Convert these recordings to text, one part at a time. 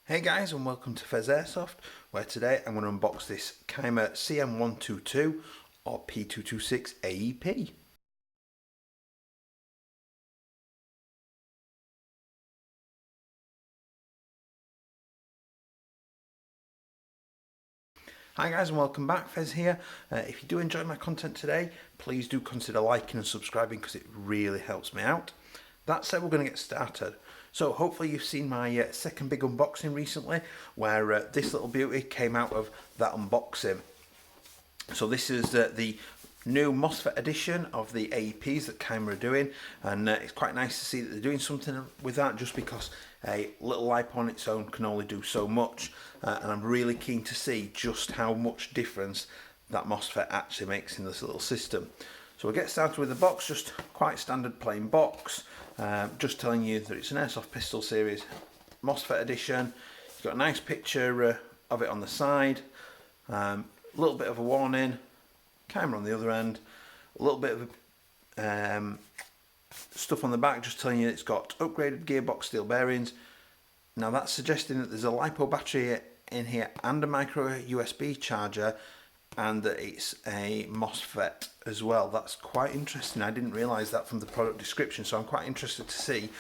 Hey guys, and welcome to Pheas Airsoft, where today I'm going to unbox this CYMA CM.122 or P226 AEP. Hi guys, and welcome back. Pheas here. If you do enjoy my content today, please do consider liking and subscribing because it really helps me out. That said, we're going to get started. So hopefully you've seen my second big unboxing recently, where this little beauty came out of that unboxing. So this is the new MOSFET edition of the AEPs that CYMA are doing, and it's quite nice to see that they're doing something with that, just because a little Lipo on its own can only do so much, and I'm really keen to see just how much difference that MOSFET actually makes in this little system. So we'll get started with the box, just quite standard plain box, just telling you that it's an Airsoft pistol series MOSFET edition. You've got a nice picture of it on the side, a little bit of a warning, camera on the other end, a little bit of stuff on the back just telling you it's got upgraded gearbox steel bearings. Now that's suggesting that there's a Lipo battery in here and a micro USB charger, and that it's a MOSFET as well. That's quite interesting. I didn't realise that from the product description, so I'm quite interested to see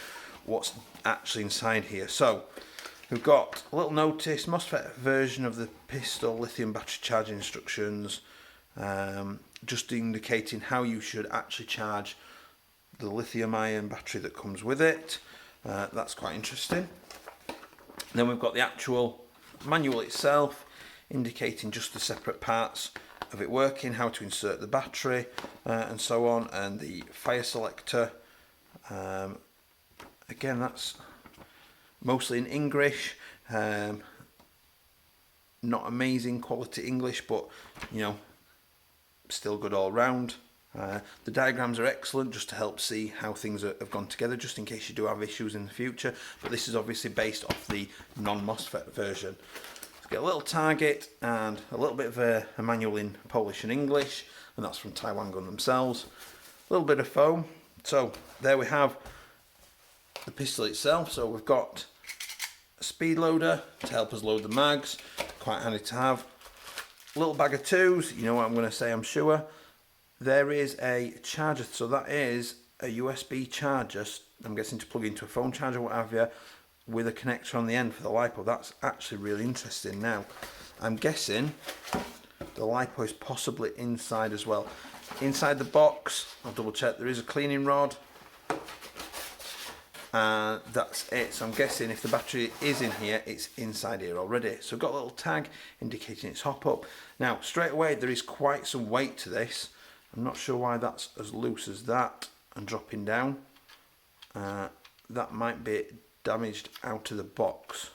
what's actually inside here. So we've got a little notice, MOSFET version of the pistol lithium battery charging instructions, just indicating how you should actually charge the lithium ion battery that comes with it. That's quite interesting. Then we've got the actual manual itself, indicating just the separate parts of it working, how to insert the battery, and so on, and the fire selector. Again, that's mostly in English, not amazing quality English, but you know, still good all round. The diagrams are excellent, just to help see how things have gone together, just in case you do have issues in the future, but this is obviously based off the non-MOSFET version. Get a little target and a little bit of a manual in Polish and English, and that's from Taiwan Gun themselves. A little bit of foam. So there we have the pistol itself. So we've got a speed loader to help us load the mags, quite handy to have. A little bag of twos, you know what I'm going to say, I'm sure. There is a charger, so that is a USB charger, I'm guessing to plug into a phone charger, what have you, with a connector on the end for the Lipo. That's actually really interesting. Now, I'm guessing the Lipo is possibly inside as well. Inside the box, I'll double check, there is a cleaning rod. And that's it. So I'm guessing if the battery is in here, it's inside here already. So I've got a little tag indicating it's hop up. Now, straight away, there is quite some weight to this. I'm not sure why that's as loose as that and dropping down. That might be damaged out of the box.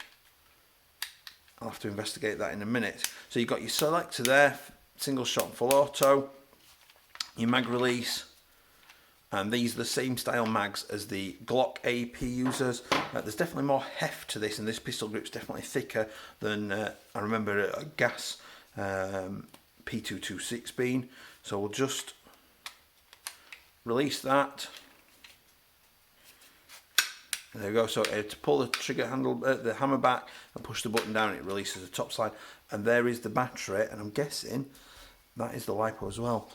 I'll have to investigate that in a minute. So you've got your selector there, single shot full auto, your mag release, and these are the same style mags as the Glock AEP users. There's definitely more heft to this, and this pistol grip's definitely thicker than I remember a gas P226 being. So we'll just release that. There we go. So to pull the trigger handle, the hammer back, and push the button down, it releases the top slide. And there is the battery, and I'm guessing that is the Lipo as well.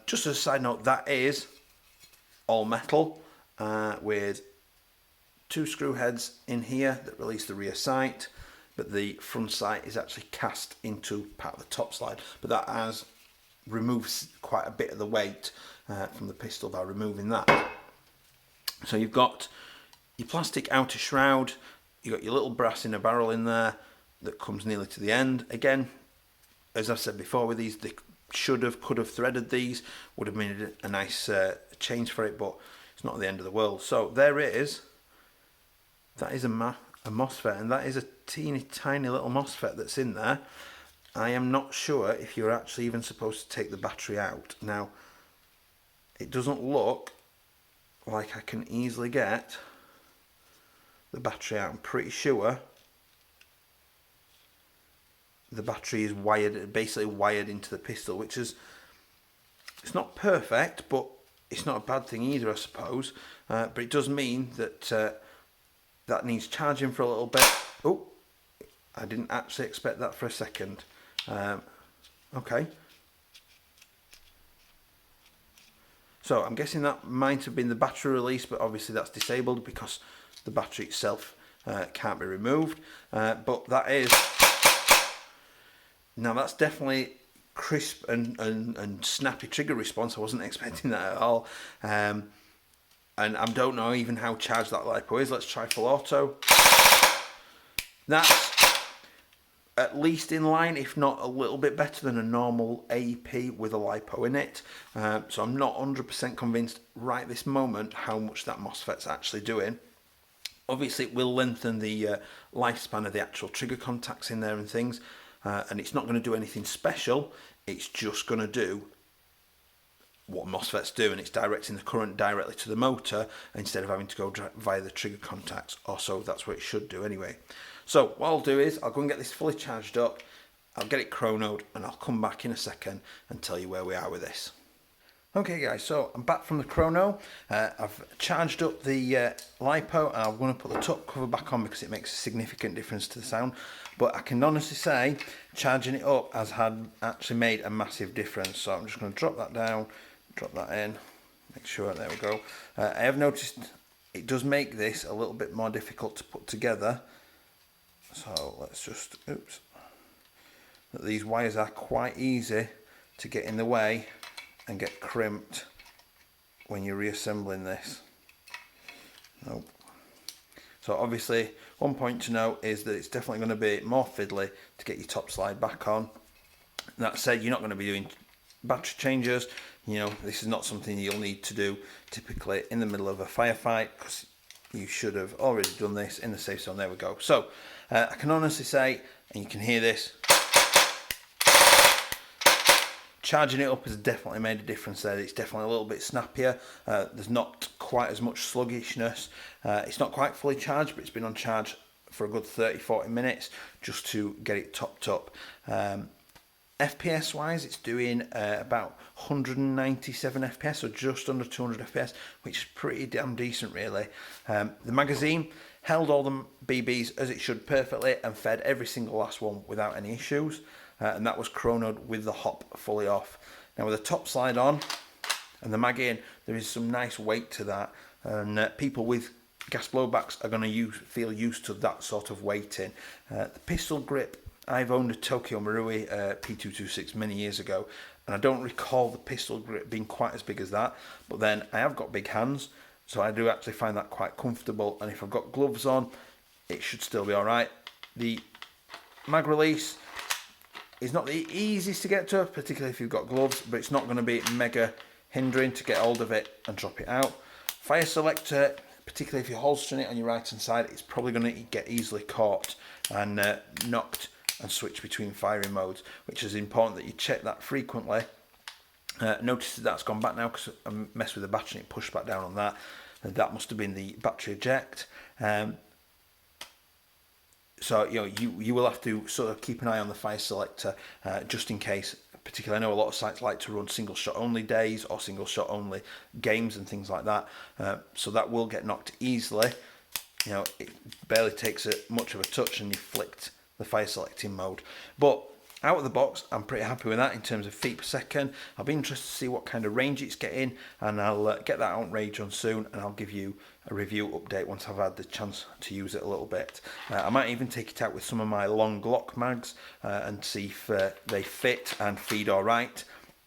Just as a side note, that is all metal with two screw heads in here that release the rear sight, but the front sight is actually cast into part of the top slide. But that has removes quite a bit of the weight from the pistol by removing that. So you've got your plastic outer shroud, you've got your little brass inner barrel in there that comes nearly to the end. Again, as I've said before with these, they could have threaded these, would have made a nice change for it, but it's not the end of the world. So there it is. That is a MOSFET, and that is a teeny tiny little MOSFET that's in there. I am not sure if you're actually even supposed to take the battery out. Now, it doesn't look like I can easily get the battery out. I'm pretty sure the battery is wired, basically wired into the pistol, which is, it's not perfect, but it's not a bad thing either, I suppose. But it does mean that that needs charging for a little bit. Oh, I didn't actually expect that for a second. Okay. So I'm guessing that might have been the battery release, but obviously that's disabled because the battery itself can't be removed. But that is, now that's definitely crisp and snappy trigger response. I wasn't expecting that at all. And I don't know even how charged that Lipo is. Let's try full auto. That's at least in line, if not a little bit better than a normal AEP with a Lipo in it. So I'm not 100% convinced right this moment how much that MOSFET's actually doing. Obviously it will lengthen the lifespan of the actual trigger contacts in there and things, and it's not going to do anything special. It's just going to do what MOSFETs do, and it's directing the current directly to the motor instead of having to go via the trigger contacts, or so that's what it should do anyway. So what I'll do is I'll go and get this fully charged up, I'll get it chronoed, and I'll come back in a second and tell you where we are with this. Okay guys, so I'm back from the chrono. I've charged up the Lipo, and I'm going to put the top cover back on because it makes a significant difference to the sound. But I can honestly say charging it up has actually made a massive difference. So I'm just going to drop that down, drop that in, make sure, there we go. I have noticed it does make this a little bit more difficult to put together. So let's just, oops, that these wires are quite easy to get in the way and get crimped when you're reassembling this. Nope. So obviously one point to note is that it's definitely going to be more fiddly to get your top slide back on. That said, you're not going to be doing battery changes. You know, this is not something you'll need to do typically in the middle of a firefight, because you should have already done this in the safe zone. There we go. So I can honestly say, and you can hear this, charging it up has definitely made a difference there. It's definitely a little bit snappier. There's not quite as much sluggishness. It's not quite fully charged, but it's been on charge for a good 30-40 minutes just to get it topped up. FPS wise, it's doing about 197 FPS, so just under 200 FPS, which is pretty damn decent really. The magazine held all the BBs as it should perfectly and fed every single last one without any issues. And that was chronoed with the hop fully off. Now with the top slide on and the mag in, there is some nice weight to that, and people with gas blowbacks are going to feel used to that sort of weighting. The pistol grip, I've owned a Tokyo Marui P226 many years ago, and I don't recall the pistol grip being quite as big as that, but then I have got big hands, so I do actually find that quite comfortable, and if I've got gloves on, it should still be alright. The mag release is not the easiest to get to, particularly if you've got gloves, but it's not going to be mega hindering to get hold of it and drop it out. Fire selector, particularly if you're holstering it on your right hand side, it's probably going to get easily caught and knocked and switch between firing modes, which is important that you check that frequently. Notice that that's gone back now because I messed with the battery and it pushed back down on that. And that must have been the battery eject. So you know, you will have to sort of keep an eye on the fire selector just in case. Particularly, I know a lot of sites like to run single shot only days or single shot only games and things like that. So that will get knocked easily. You know, it barely takes much of a touch and you flicked the fire selecting mode. But out of the box, I'm pretty happy with that in terms of feet per second. I'll be interested to see what kind of range it's getting, and I'll get that out range on soon, and I'll give you a review update once I've had the chance to use it a little bit. I might even take it out with some of my long Glock mags and see if they fit and feed all right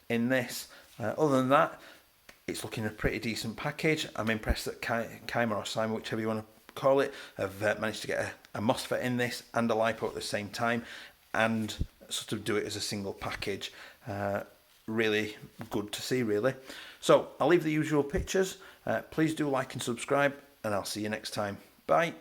in this. Other than that, it's looking a pretty decent package. I'm impressed that CYMA or CYMA, whichever you want to call it, have managed to get a MOSFET in this and a Lipo at the same time, and sort of do it as a single package. Really good to see, really. So I'll leave the usual pictures. Please do like and subscribe, and I'll see you next time. Bye.